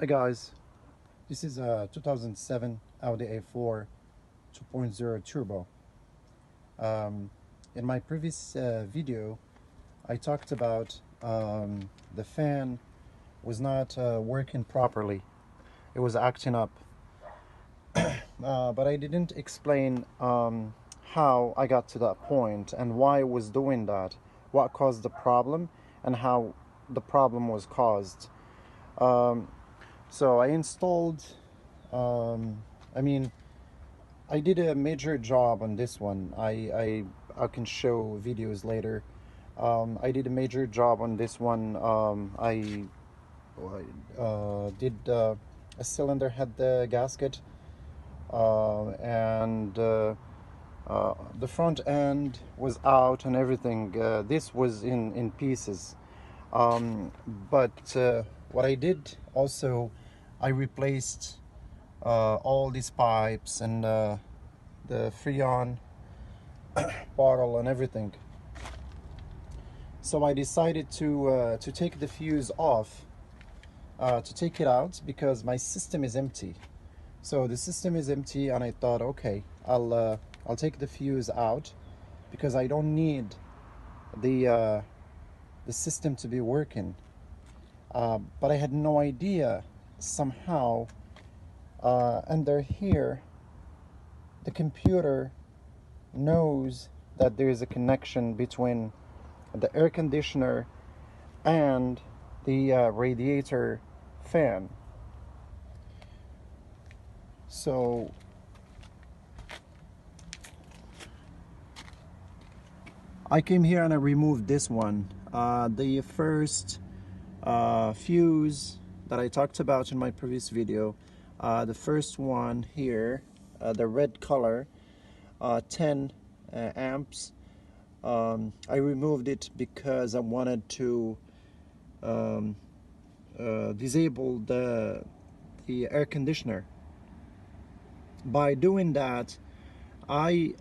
Hi guys, this is a 2007 Audi A4 2.0 Turbo. In my previous video, I talked about the fan was not working properly. It was acting up. But I didn't explain how I got to that point and why I was doing that, what caused the problem, and how the problem was caused. So I installed, I mean, I did a major job on this one. I can show videos later. I did a major job on this one. I did a cylinder head gasket, and the front end was out and everything. This was in pieces. But what I did also, I replaced all these pipes and the Freon bottle and everything. So I decided to take the fuse off, to take it out, because my system is empty. So the system is empty, and I thought, okay, I'll take the fuse out because I don't need the system to be working. But I had no idea somehow under here the computer knows that there is a connection between the air conditioner and the radiator fan. So I came here and I removed this one. The first fuse that I talked about in my previous video, the first one here, the red color, 10 amps. I removed it because I wanted to disable the air conditioner. By doing that, I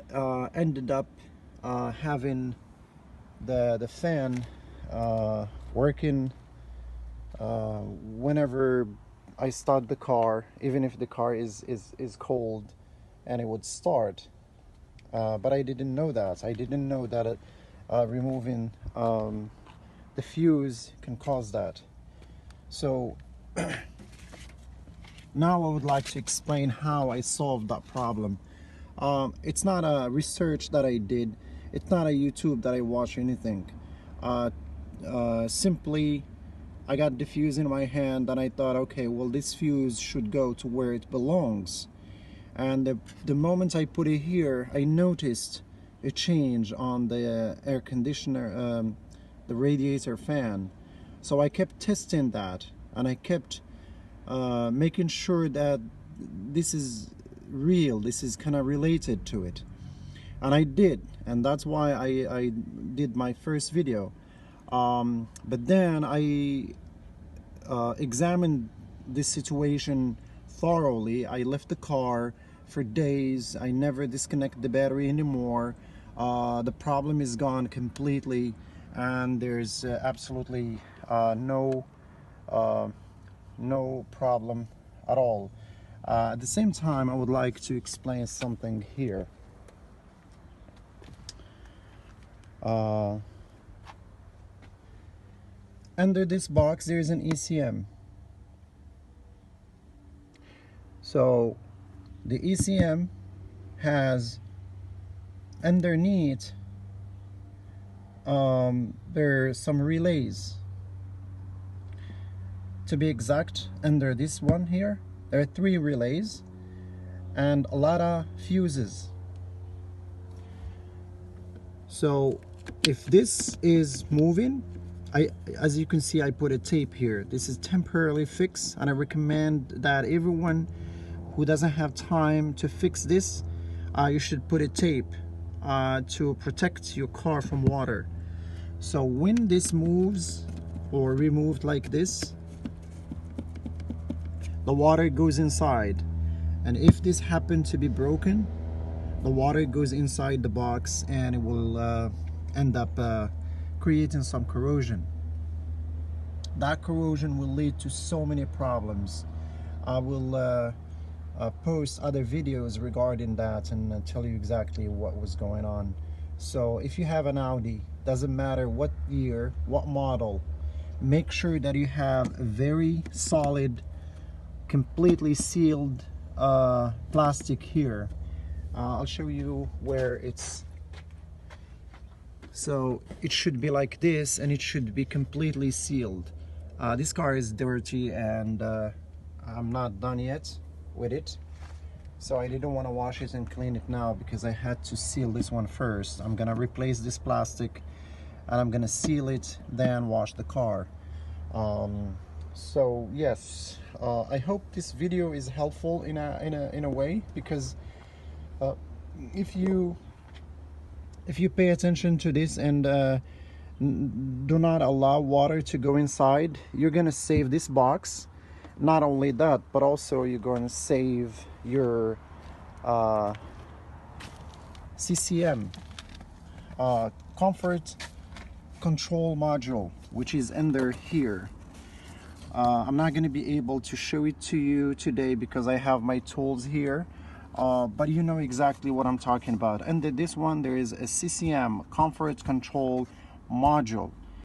ended up having the fan working whenever I start the car, even if the car is cold, and it would start. But I didn't know that. I didn't know that removing the fuse can cause that. So now I would like to explain how I solved that problem. It's not a research that I did. It's not a YouTube that I watch or anything. Simply, I got the fuse in my hand and I thought, okay, well, this fuse should go to where it belongs. And the moment I put it here, I noticed a change on the air conditioner, the radiator fan. So I kept testing that, and I kept making sure that this is real, this is kind of related to it. And I did, and that's why I did my first video. But then I examined this situation thoroughly. I left the car for days. I never disconnect the battery anymore. The problem is gone completely, and there's absolutely no problem at all. At the same time, I would like to explain something here. Under this box there is an ECM. So the ECM has underneath there are some relays. To be exact, under this one here there are 3 relays and a lot of fuses. So if this is moving, as you can see, I put a tape here. This is temporarily fixed, and I recommend that everyone who doesn't have time to fix this, you should put a tape to protect your car from water. So when this moves or removed like this, the water goes inside, and if this happened to be broken, the water goes inside the box and it will end up creating some corrosion. that corrosion will lead to so many problems. I will post other videos regarding that and tell you exactly what was going on. So if you have an Audi, doesn't matter what year, what model, make sure that you have a very solid, completely sealed plastic here. I'll show you where it's. So it should be like this, and it should be completely sealed. This car is dirty, and I'm not done yet with it, so I didn't want to wash it and clean it now because I had to seal this one first. I'm gonna replace this plastic and I'm gonna seal it, then wash the car. So yes, I hope this video is helpful in a way, because if you pay attention to this and do not allow water to go inside, you're gonna save this box. Not only that, but also you're going to save your CCM, comfort control module, which is under here. I'm not going to be able to show it to you today because I have my tools here, but you know exactly what I'm talking about. Under this one there is a CCM, comfort control module.